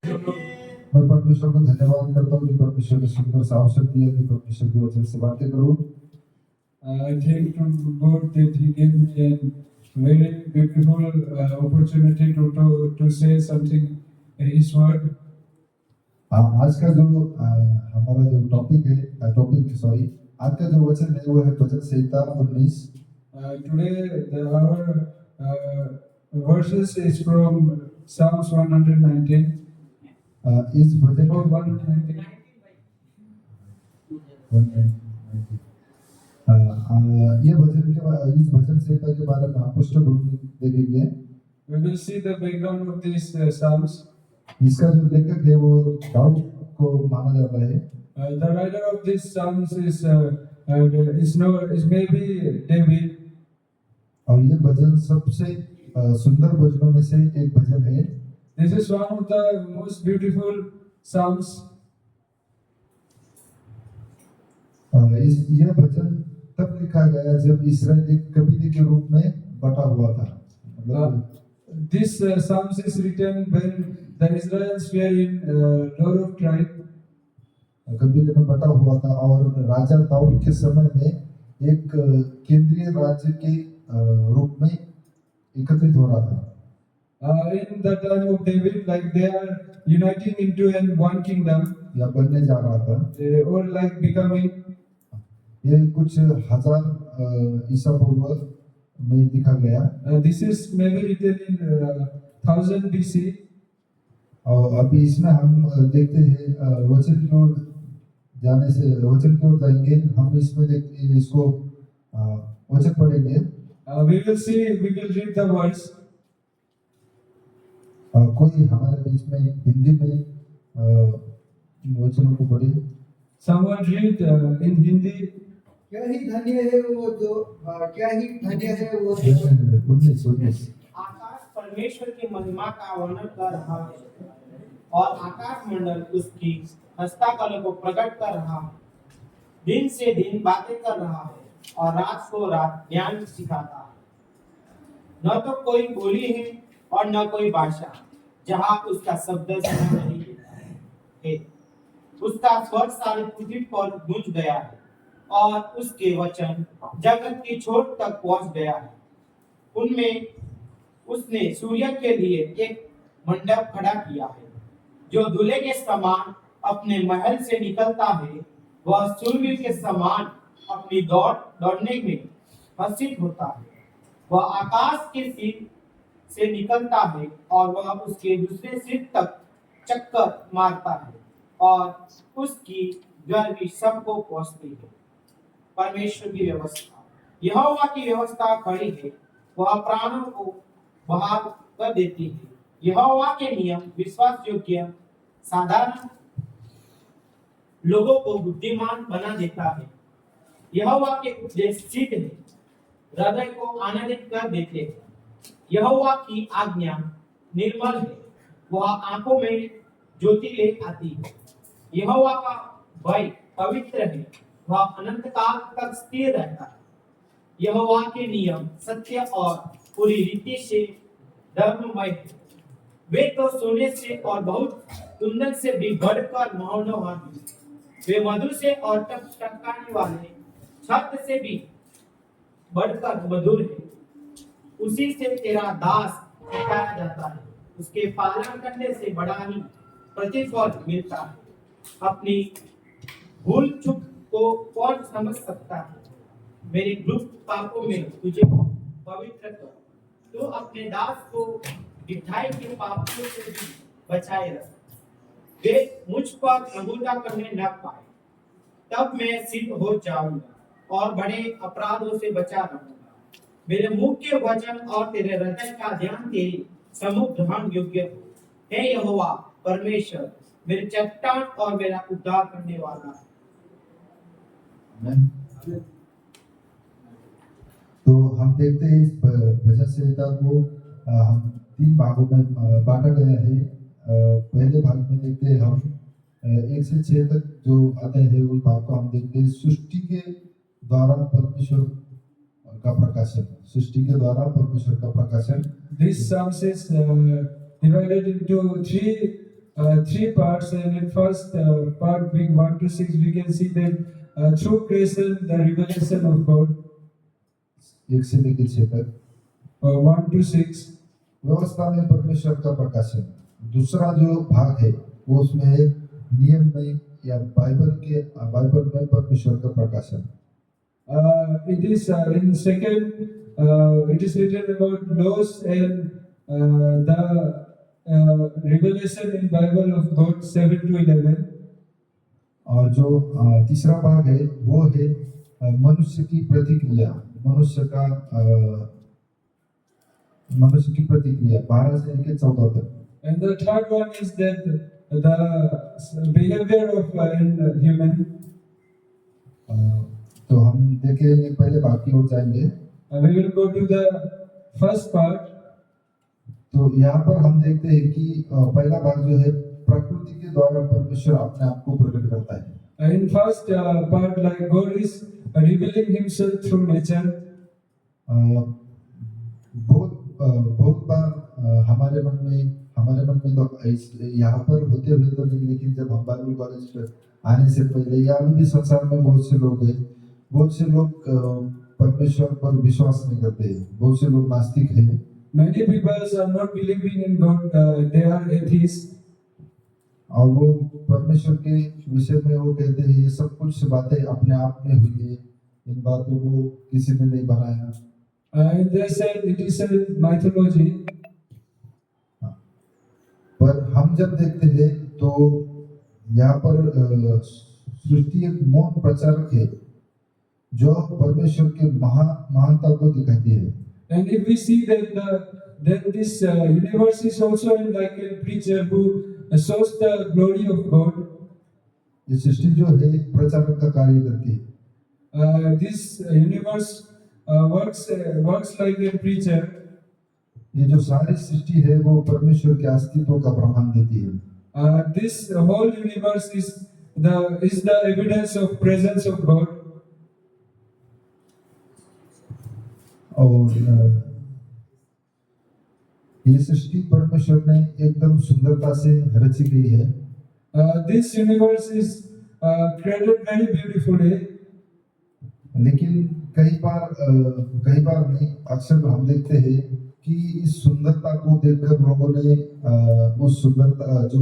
मैं परमेश्वर को धन्यवाद करता हूँ कि परमेश्वर ने सुंदर सा अवसर दिया कि परमेश्वर के वचन से बातें करूँ। I thank to God that He gave me a very beautiful opportunity to say something His word. आज का जो हमारा जो टॉपिक आज का जो वचन है वो है भजन संहिता 19। Today our verses is from Psalms 119. इस भजन Oh, के 119. ये इस भजन संहिता के बारे में आप पृष्ठभूमि देखेंगे। We will see the background of these Psalms. इसका जो लेखक है वो दाऊद को माना जाता है। The writer of these Psalms is maybe David. और ये भजन सबसे सुंदर भजनों में से एक भजन है। This is one of the most beautiful Psalms. यह भजन तब लिखा गया जब इस्राएल एक कबीले के रूप में बटा हुआ था। This Psalms is written when the Israelites were in lot of tribe. कबीले में बटा हुआ था और राजा दाऊद के समय में एक केंद्रीय राज्य के रूप में एकत्रित हो रहा था। In the time of David, like they are uniting into one kingdom. या बनने जा रहा था। Or like becoming. ये कुछ हजार ईसा पूर्व में लिखा गया। This is maybe written in 1000 BC. और अभी इसमें हम देखते हैं वचन की ओर जाएंगे। हम इसमें देखते इसको वचन पढ़ेंगे। We will read the words. कोई हमारे बीच में हिंदी में वचनों को पढ़े। Someone read in Hindi. क्या ही धन्य है वो जो आकाश परमेश्वर की महिमा का वर्णन कर रहा है और आकाश मंडल उसकी हस्ताकला को प्रकट कर रहा है। दिन से दिन बातें कर रहा है और रात को रात ज्ञान सिखाता है। न तो कोई बोली है और न कोई भाषा जहाँ उसका शब्द सुना नहीं है। उसका स्वर सारी पृथ्वी पर गूंज गया है और उसके वचन जगत की छोर तक पहुंच गया है। उनमें उसने सूर्य के लिए एक मंडप खड़ा किया है जो दूल्हे के समान अपने महल से निकलता है। वह सूर्य के समान अपनी दौड़ने में हर्षित होता है। वह आकाश के सिर से निकलता है और वह उसके दूसरे सिर तक चक्कर मारता है और उसकी गर्वी सबको पहुंचती है। परमेश्वर की व्यवस्था, यहोवा की व्यवस्था खड़ी है, वह प्राणों को बहाल कर देती है। यहोवा के नियम विश्वास योग्य साधारण लोगों को बुद्धिमान बना देता है। यहोवा के उपदेश सिद्ध है, हृदय को आनंदित कर देते हैं। यहोवा की आज्ञा निर्मल है, वह आंखों में ज्योति ले आती है। यहोवा का भय पवित्र है, वह अनंत काल तक स्थिर रहता है। यहोवा के नियम सत्य और पूरी रीति से धर्ममय है। वे तो सोने से और बहुत कुंदन से भी बढ़कर मनोहर हैं। वे मधु से और टपकाने वाले छत से भी बढ़कर मधुर है। उसी से तेरा दास सिखाया जाता है, उसके पालन करने से बड़ा ही प्रतिफल मिलता है। अपनी भूल चूक को कौन समझ सकता है? मेरे गुप्त पापों में तुझे पवित्र कर। तू अपने दास को मिठाई के पापों से भी बचाए रख। वे मुझ पर प्रभुता करने न पाए, तब मैं सिद्ध हो जाऊंगा और बड़े अपराधों से बचा रहूंगा। मेरे मुंह के वचन और तेरे हृदय का ध्यान तेरी सम्मुख ग्रहण योग्य हो। हे यहोवा परमेश्वर, मेरे चट्टान और मेरा उद्धार करने वाला है। तो हम देखते हैं इस भजन संहिता को हम 3 भागों में बांटा गया है। पहले भाग में देखते हैं हम 1 से 6 तक जो अध्याय है उस भाग को हम देखते हैं सृष्टि के द्वारा परमेश्वर का प्रकाशन। सृष्टि के द्वारा परमेश्वर का प्रकाशन। This Psalms is divided into 3 three parts, and in first part, being 1 to 6, we can see that through creation, the revelation of God. 1 से लेकर 6 तक 1 to 6. व्यवस्था में परमेश्वर का प्रकाशन। दूसरा जो भाग है वो उसमें है नियम में या बाइबल में परमेश्वर का प्रकाशन। It is in second, it is written about laws and the revelation in Bible of God 7 to 11. और जो तीसरा भाग है वो है मनुष्य की प्रतिक्रिया, मनुष्य की प्रतिक्रिया 12 से लेकर 14 तक। And the third one is that the behavior of human. तो हम देखेंगे पहले भाग की ओर जाएंगे। We will go to the first part. तो यहाँ पर हम देखते हैं कि पहला भाग जो है प्रकृति के द्वारा परमेश्वर अपने आप को प्रकट करता है। In first part, like God is revealing Himself through nature. बहुत बार हमारे मन में तो यहाँ पर होते हुए तो नहीं, लेकिन जब हम बाइबल कॉलेज आने से पहले या अभी भी संसार में बहुत से लोग परमेश्वर पर विश्वास नहीं करते, बहुत से लोग नास्तिक हैं। Many people are not believing in God; they are atheists. और वो परमेश्वर के विषय में वो कहते हैं ये सब कुछ बातें अपने आप में हुई है, इन बातों को किसी ने नहीं बनाया। And they said it is a mythology. पर हम जब देखते हैं तो यहाँ पर सृष्टि एक मौन प्रचारक है जो परमेश्वर के महानता को दिखाती है। And if we see that this universe is also like a preacher who shows the glory of God. ये सृष्टि जो है प्रचारक का कार्य करती है। This universe works like a preacher. ये जो सारी सृष्टि है वो परमेश्वर के अस्तित्व का प्रमाण देती है। This whole universe is the evidence of presence of God. और ये सृष्टि परमेश्वर ने एकदम सुंदरता से रची गई है। This universe is created very beautifully. लेकिन कई बार नहीं, अक्सर हम देखते हैं कि इस सुंदरता को देखकर लोगों ने उस सुंदरता जो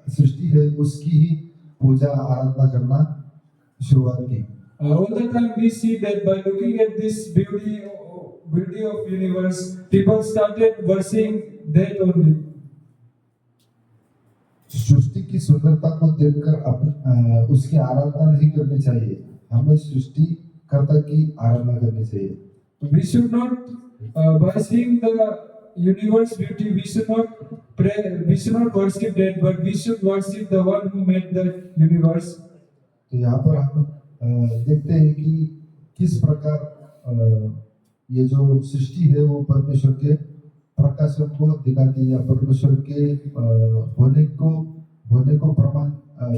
सृष्टि है उसकी ही पूजा आराधना करना शुरुआत की। All the time we see that by looking at this beauty of universe, people started worshiping that only. सृष्टि की सुंदरता को देखकर उसकी आराधना नहीं करनी चाहिए, हमें सृष्टिकर्ता की आराधना करनी चाहिए। We should not, by seeing the universe beauty, we should not pray, we should not worship that, but we should worship the one who made the universe. तो यहाँ पर हम देखते हैं कि किस प्रकार ये जो सृष्टि है वो परमेश्वर के प्रकाशन को दिखाती है या परमेश्वर के होने को प्रमाण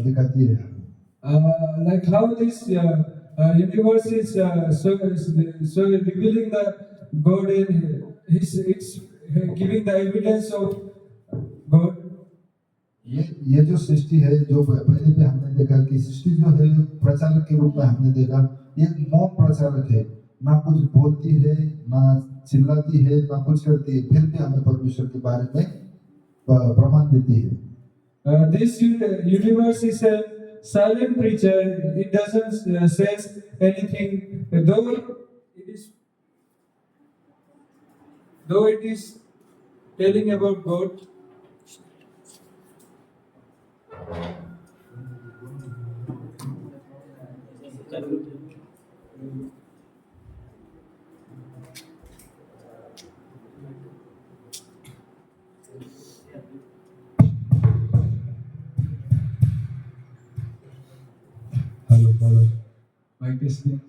दिखाती है। Like how this universe is so revealing the God in it's giving the evidence of God. ये जो सृष्टि है जो पहले भी हमने देखा कि सृष्टि जो है प्रचारक के रूप में हमने देखा, ये मौन प्रचारक है, ना कुछ बोलती है, ना चिल्लाती है, ना कुछ करती है, फिर भी हमें परमेश्वर के बारे में प्रमाण देती है। This universe is a silent preacher. It doesn't says anything, though it is telling about God. Hello. Mic testing.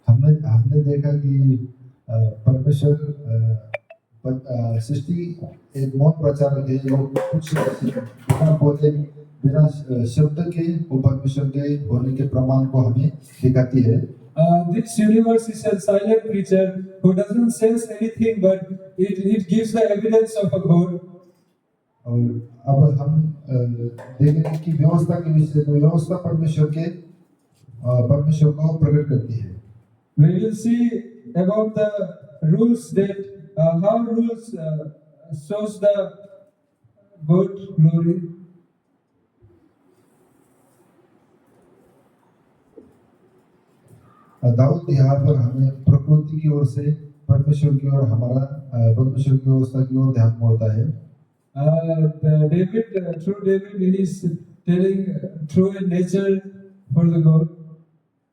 हमने देखा कि परमेश्वर सृष्टि एक मौन प्रचारक है जो कुछ बिना बोले बिना शब्द के वो परमेश्वर के होने के प्रमाण को हमें दिखाती है। This universe is a silent creature who doesn't sense anything, but it gives the evidence of a God. और अब हम देखेंगे कि व्यवस्था के विषय में व्यवस्था परमेश्वर को प्रकट करती है। We will see about the rules that how rules shows the God glory. Dawood यहाँ पर हमें प्रकृति की ओर से परमेश्वर की ओर परमेश्वर की व्यवस्था की ओर ध्यान मोड़ता है। Through David, he is telling true nature for the God.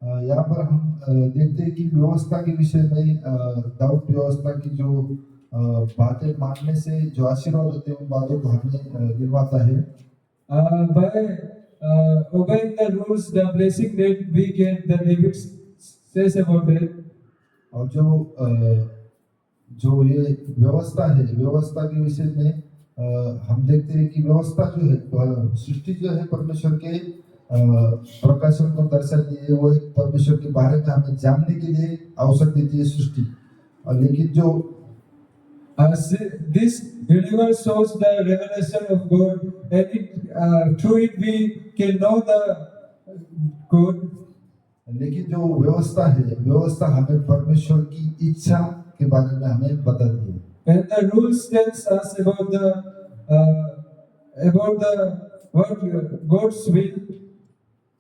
यहाँ पर हम देखते हैं कि व्यवस्था के विषय में दाऊद व्यवस्था की जो बातें मानने से जो आशीर्वाद होते हैं उन बातों को हमें गिनवाता है। By obeying the rules, the blessing that we get, the David says about it. और जो ये व्यवस्था है, व्यवस्था के विषय में हम देखते हैं कि व्यवस्था जो है, सृष्टि जो है परमेश्वर के प्रकाशन को दर्शाती है। वो एक परमेश्वर के बारे में हमें जानने के लिए अवसर देती है सृष्टि। और लेकिन जो this universe shows the revelation of God, and through it we can know the God. लेकिन जो व्यवस्था है, व्यवस्था हमें परमेश्वर की इच्छा के बारे में हमें बताती है। And the rules tells us about what God's will.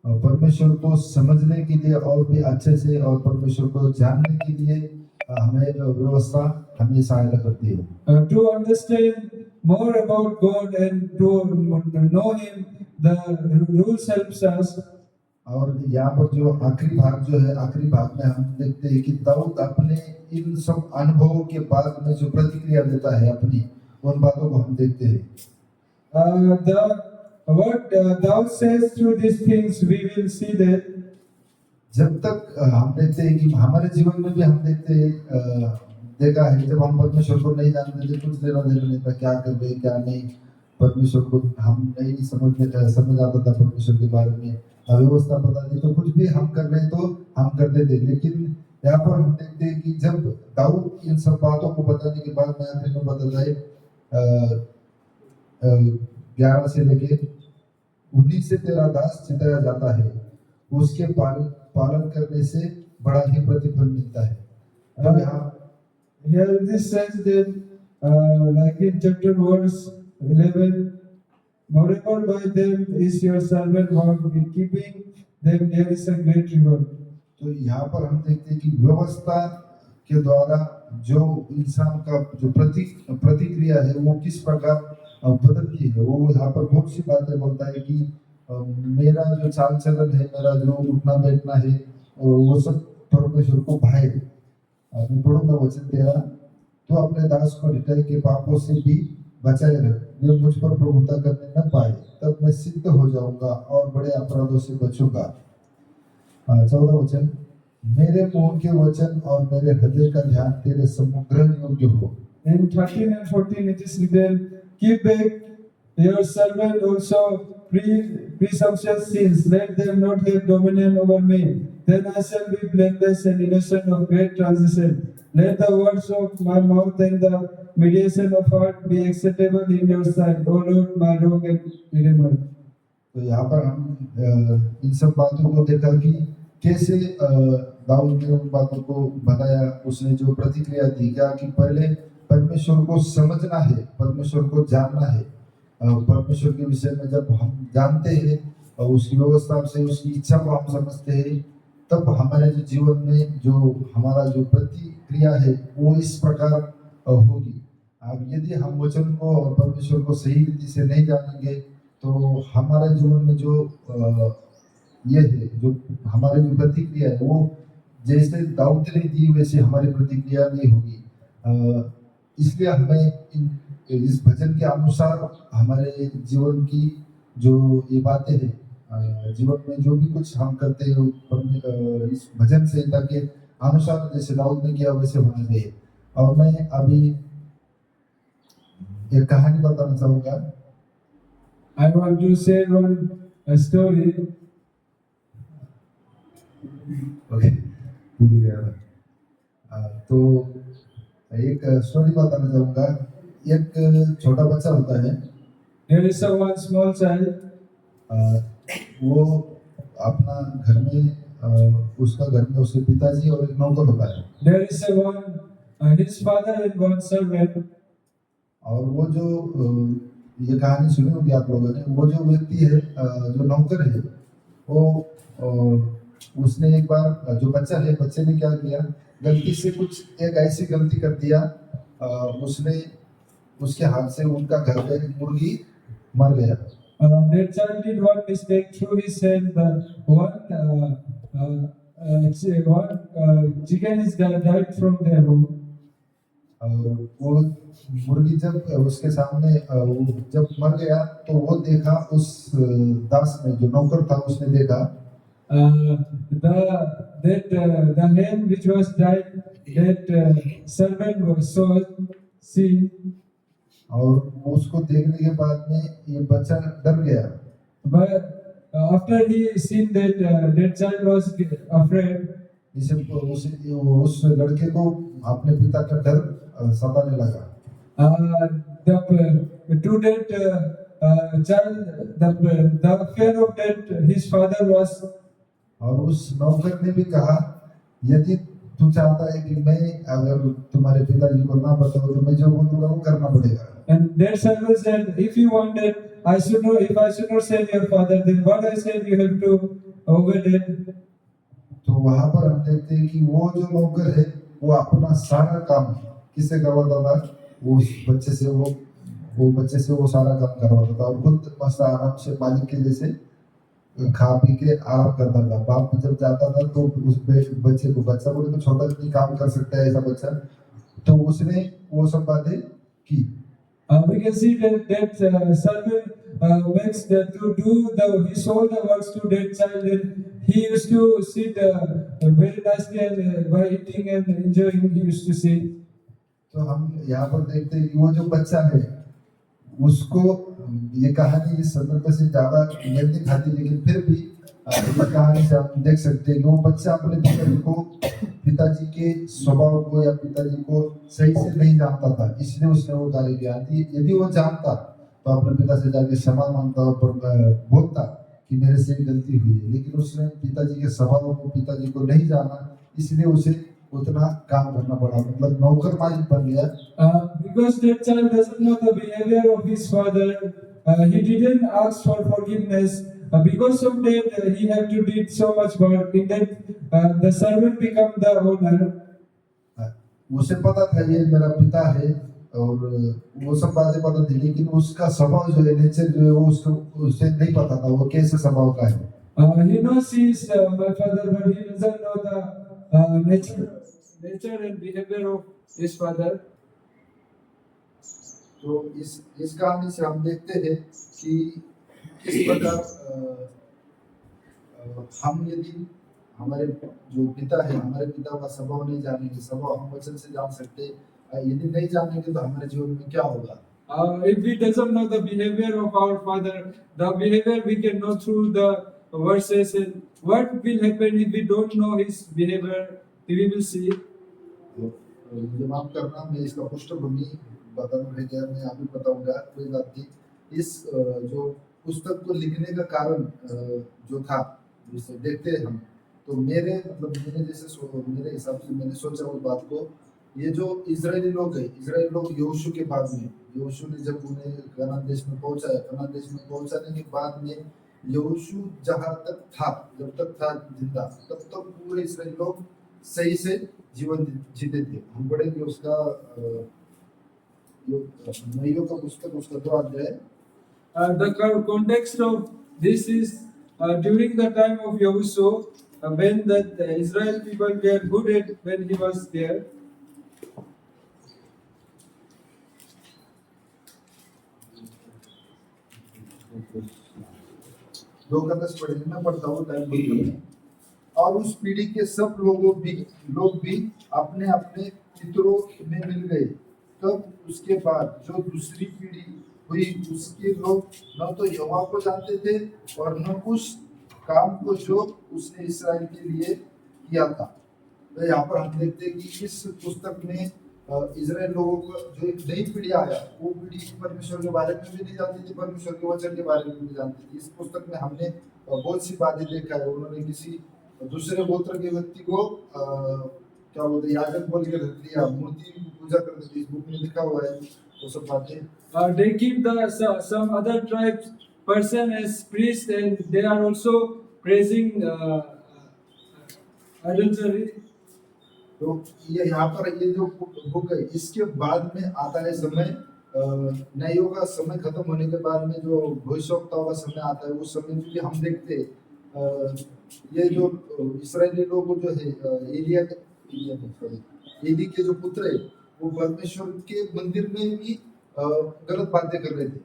परमेश्वर को समझने के लिए और भी अच्छे से और परमेश्वर को जानने के लिए हमें व्यवस्था हमें सहायता करती है। To understand more about God and to know Him, the rules helps us. और यहाँ पर जो आखिरी भाग में हम देखते हैं कि दाऊद अपने इन सब अनुभवों के बाद में जो प्रतिक्रिया देता है अपनी, उन बातों को हम देखते हैं। What thou says through these things, we will see that. जब तक हम देखते हैं कि हमारे जीवन में भी हम देखा है, जब हम परमेश्वर को नहीं जानते थे, कुछ लेना देना नहीं था, क्या कर रहे क्या नहीं, परमेश्वर को हम नहीं समझ आता था परमेश्वर के बारे में, व्यवस्था पता नहीं, तो कुछ भी हम कर रहे तो हम करते थे। लेकिन यहाँ पर हम देखते हैं कि जब दाऊद इन सब बातों को बताने के बाद, मैं आखिर में बताता है 11 से लेके 19 से तेरा दास चिताया जाता है, उसके पालन करने से बड़ा ही प्रतिफल मिलता है। अब यहाँ Here this says that, like in chapter verse 11, moreover by them is your servant work, in keeping them there is a great reward. तो यहाँ पर हम देखते हैं कि व्यवस्था के द्वारा जो इंसान का जो प्रतिक्रिया है वो किस प्रकार बदलती है। वो यहाँ पर बहुत सी बातें बोलता है कि मेरा जो चाल चलन है, मेरा जो उठना बैठना है, वो सब परमेश्वर को भाए। मैं पढ़ूंगा वचन 13, तो अपने दास को ढिठाई के पापों से भी बचाए रख, वे मुझ पर प्रभुता करने न पाए, तब मैं सिद्ध हो जाऊंगा और बड़े अपराधों से बचूंगा। 14 वचन, मेरे मुंह के वचन और मेरे हृदय का ध्यान तेरे सम्मुख ग्रहण योग्य हो। In 13 and 14 it is written, keep back your servant also presumptuous sins, let them not have dominion over me. Then I shall be blameless and innocent of great transgression. Let the words of my mouth and the meditation of heart be acceptable in your sight, O Lord, my rock and redeemer. तो यहाँ पर हम इन सब बातों को देखा कि कैसे दाऊद ने उन बातों को बताया, उसने जो प्रतिक्रिया दी, क्या कि पहले परमेश्वर को समझना है, परमेश्वर को जानना है। परमेश्वर के विषय में जब हम जानते हैं और उसकी व्यवस्था से उसकी इच्छा को हम समझते हैं, तब हमारे जो जीवन में जो हमारा जो प्रतिक्रिया है वो इस प्रकार होगी। अब यदि हम वचन को और परमेश्वर को सही रीति से नहीं जानेंगे तो हमारे जीवन में जो ये है, जो हमारी जो प्रतिक्रिया है वो जैसे दाऊद ने दी वैसे हमारी प्रतिक्रिया नहीं होगी। इसलिए हमें इस भजन के अनुसार हमारे जीवन की जो ये बातें हैं, जीवन में जो भी कुछ हम करते हैं इस भजन संहिता के अनुसार जैसे दाऊद ने किया वैसे होना चाहिए। और मैं अभी एक कहानी बताना चाहूँगा। I want to share one story. Okay, भूल गया था। तो एक स्टोरी बताना चाहूँगा। एक छोटा बच्चा होता है, There is a one small child. अ, वो अपना घर में उसका घर में उसके पिताजी और एक नौकर होता है। There is a one, his father and one servant. और वो जो ये कहानी सुनी होगी आप लोगों ने, वो जो व्यक्ति है जो नौकर है, वो उसने एक बार जो बच्चा है, बच्चे ने क्या किया, गलती से कुछ एक ऐसी गलती कर दिया, उसने उसके हाथ से उनका घर का एक मुर्गी मर गया। That child did one mistake through his hand. One chicken is died from their home. वो मुर्गी जब उसके सामने वो जब मर गया तो वो देखा, उस दास ने, जो नौकर था, उसने देखा The hen which was died, that servant was so seen. और उसको देखने के बाद में ये बच्चा डर गया। But after he seen that that child was afraid, इसे उस लड़के को अपने पिता का डर सताने लगा। to that child, the fear of that his father was. और उस नौकर ने भी कहा, यदि तू चाहता है कि मैं अगर तुम्हारे पिताजी को ना बताऊं तो मैं जो बोलूंगा वो करना पड़ेगा। And their servant said, if you want that, I should know. If I should not say your father, then what I said you have to obey that. तो वहां पर हम देखते हैं कि वो जो नौकर है, वो अपना सारा काम किससे करवाता था, वो उस बच्चे से वो बच्चे से वो सारा काम करवाता था, और खुद मस्त आराम से मालिक के जैसे खा पी के आराम करता था। बाप जब जाता था तो उस बच्चे को, बच्चा बोले तो छोटा नहीं काम कर सकता है ऐसा बच्चा, तो उसने वो सब बातें की। We can see that servant makes that to do his all the works to that child, and he used to sit very nicely and by eating and enjoying he used to sit. तो हम यहाँ पर देखते हैं कि वो जो बच्चा है, उसको ये कहानी इस संदर्भ से ज्यादा मेल नहीं खाती, लेकिन फिर भी ये कहानी से हम देख सकते हैं कि वो बच्चा अपने पिताजी के स्वभाव को या पिताजी को सही से नहीं जानता था, इसलिए उसने वो गाली दिया। यदि वो जानता तो अपने पिता से जाके क्षमा मांगता और बोलता कि मेरे से गलती हुई है, लेकिन उसने पिताजी के स्वभाव को, पिताजी को नहीं जाना, इसलिए उसे उतना काम करना पड़ा, मतलब नौकर मालिक बन गया। Because that child doesn't know the behavior of his father, he didn't ask for forgiveness. Because of that, he had to do so much work. In that, the servant become the owner. उसे पता था ये मेरा पिता है और वो सब बातें पता थी, लेकिन उसका स्वभाव जो है, नेचर जो है, वो उसको उसे नहीं पता था वो कैसे स्वभाव का है। He knows he is my father, but he doesn't know the nature and behavior of his father. तो इस कहानी से हम देखते हैं कि किस प्रकार हम यदि हमारे जो पिता है, हमारे पिता का स्वभाव नहीं जानेंगे, स्वभाव हम वचन से जान सकते हैं, यदि नहीं जानेंगे तो हमारे जीवन में क्या होगा। If we doesn't know the behavior of our father, the behavior we can know through the verses, and what will happen if we don't know his behavior, we will see. मुझे माफ करना, मैं इसका पृष्ठभूमि बताना रह गया, मैं अभी बताऊंगा, कोई बात नहीं। इस जो पुस्तक को लिखने का कारण जो था, जिसे देखते हैं हम, तो मेरे हिसाब से मैंने सोचा उस बात को, ये जो इजरायली लोग है, इजरायली लोग यहोशू के बाद में, यहोशू ने जब उन्हें कनान देश में पहुंचाया, कनान देश में पहुंचाने के बाद में यहोशू जहां तक था, जब तक था जिंदा, तब तक पूरे इजरायली लोग सही से जीवन जीते थे। हम पढ़ेंगे उसका नइयों का पुस्तक, उसका 2 अध्याय। The context of this is during the time of Yahushua, when the Israel people were good at when he was there. दो का 10 पढ़ेंगे, मैं पढ़ता हूँ टाइम बोलते। और उस पीढ़ी के सब लोग भी अपने अपने पितरों में मिल गए। तब उसके बाद जो दूसरी पीढ़ी हुई, उसके लोग न तो यहोवा को जानते थे और न उस काम को जो उसने इस्राएल के लिए किया था। तो यहाँ पर हम देखते हैं कि इस पुस्तक में इजराइल लोगों को जो एक नई पीढ़ी आया, वो पीढ़ी परमेश्वर के बारे में भी नहीं जानती थी, परमेश्वर के वचन के बारे में भी नहीं जानती थी। इस पुस्तक में हमने बहुत सी बातें देखा है। उन्होंने किसी दूसरे गोत्र के व्यक्ति को क्या बोलते हैं, याजक बोल के रख दिया, मूर्ति की पूजा करते थे। इस बुक में लिखा हुआ है वो सब बातें। They keep some other tribes person as priest, and they are also praising adultery. तो ये यहाँ पर ये जो बुक है, इसके बाद में आता है समय, न्यायों का समय खत्म होने के बाद में जो भविष्यवक्ताओं का समय आता है, उस समय में भी हम देखते हैं ये जो इस्राएली लोग जो है एली के जो पुत्र है, वो परमेश्वर के मंदिर में भी गलत बातें कर रहे थे।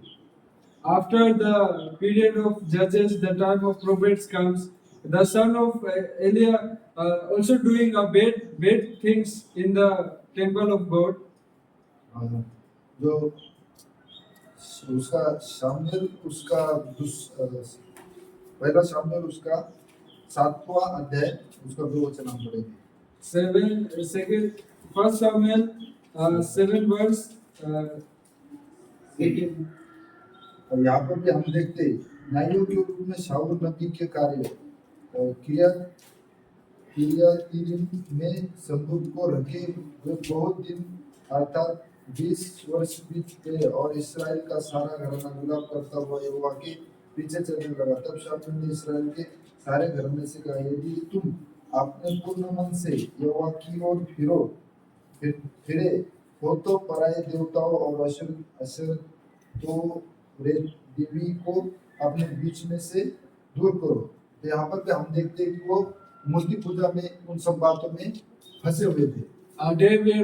After the period of judges, the time of prophets comes. The son of Eliah also doing a bad things in the temple of God. जो उसका शामुएल, उसका पहला शामुएल उसका 7वां अध्याय उसका 2 वचन हम पढ़ेंगे। First Samuel 7 verse 18. और यहाँ पर भी हम देखते हैं न्यायों के रूप में शाऊल नबी के कार्य किर्यातीम में संदूक को रखे वे बहुत दिन अर्थात 20 वर्ष बीत गए और इस्राएल का सारा घराना विलाप करता हुआ यहोवा के पीछे चलने लगा। तब शाऊल ने इस्राएल के सारे घराने से कहा, यदि तुम अपने पूर्ण मन से यहोवा की ओर फिरे हो तो पराये देवताओं और अशर तो देवी को अपने बीच में से दूर करो। तो यहाँ पर भी हम देखते हैं कि वो मूर्ति पूजा में, उन सब बातों में फंसे हुए थे।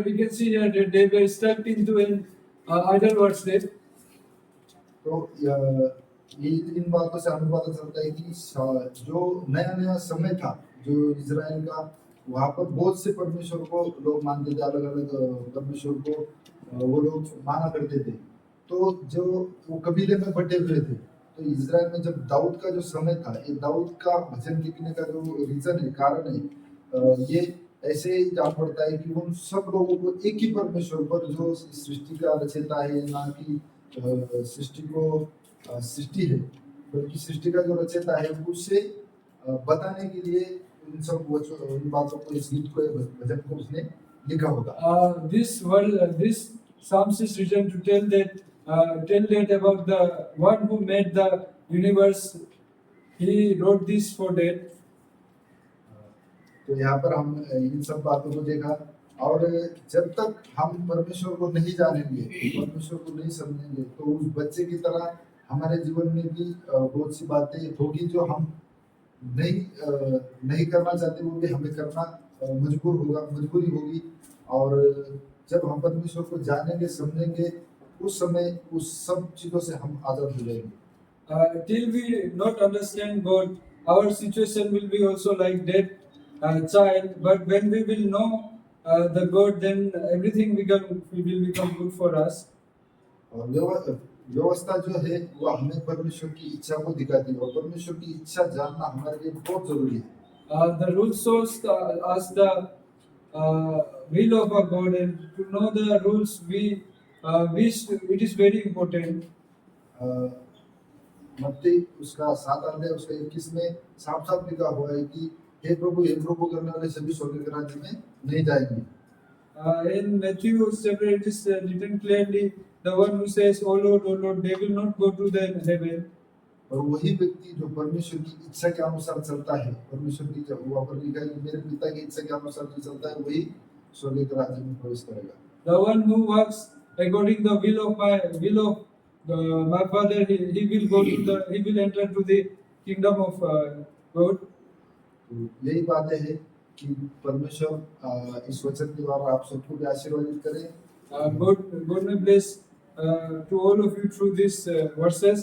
We can see that they were stuck into an idol worship. तो ये इन बातों से हमें पता चलता है कि जो नया समय था जो इजराइल का, वहाँ पर बहुत से परमेश्वर को लोग मानते थे, अलग अलग परमेश्वर को वो लोग माना करते थे। तो जो वो कबीले में बटे हुए थे, तो इजराइल में जब दाऊद का जो समय था, ये दाऊद का भजन लिखने का जो रीजन है, कारण है, ये ऐसे ही जान पड़ता है कि उन सब लोगों को एक ही परमेश्वर पर, जो सृष्टि का रचयिता है, ना कि सृष्टि है, बल्कि सृष्टि का जो रचयिता है, उससे बताने के लिए इन सब इन बातों को, इस गीत को, भजन को उसने लिखा होगा। This Psalms is written to tell that about the one who made the universe. He wrote this for that. तो यहाँ पर हम इन सब बातों को देखा, और जब तक हम परमेश्वर को नहीं जानेंगे, परमेश्वर को नहीं समझेंगे, तो उस बच्चे की तरह हमारे जीवन में भी बहुत सी बातें होगी जो हम नहीं करना चाहते, वो भी हमें करना मजबूरी होगी। और जब हम परमेश्वर को जानेंगे, समझेंगे, उस समय उस सब चीजों से हम आजाद हो जाएंगे। Till we not understand God, our situation will be also like that child. But when we will know the God, then everything will become good for us. और व्यवस्था जो है वो हमें परमेश्वर की इच्छा को दिखाती है, और परमेश्वर की इच्छा जानना हमारे लिए बहुत जरूरी है। The rules shows us the will of our God, and to know the rules it is very important. मत्ती उसका 7 अध्याय उसका 21 में साफ लिखा हुआ है कि हे प्रभु करने वाले सभी स्वर्ग के राज्य में नहीं जाएंगे। In Matthew chapter it is written clearly, the one who says, "Oh Lord, they will not go to the heaven." और वही व्यक्ति जो परमेश्वर की इच्छा के अनुसार चलता है, परमेश्वर की जो वहाँ पर लिखा है कि मेरे पिता की इच्छा के अनुसार जो चलता है, वही स्वर्ग के राज्य में प्रवेश करेगा। The one who works according the will of my Father, he will enter to the kingdom of God. तो यही बातें हैं कि परमेश्वर इस वचन के द्वारा आप सबको भी आशीर्वादित करें। God may bless to all of you through these verses.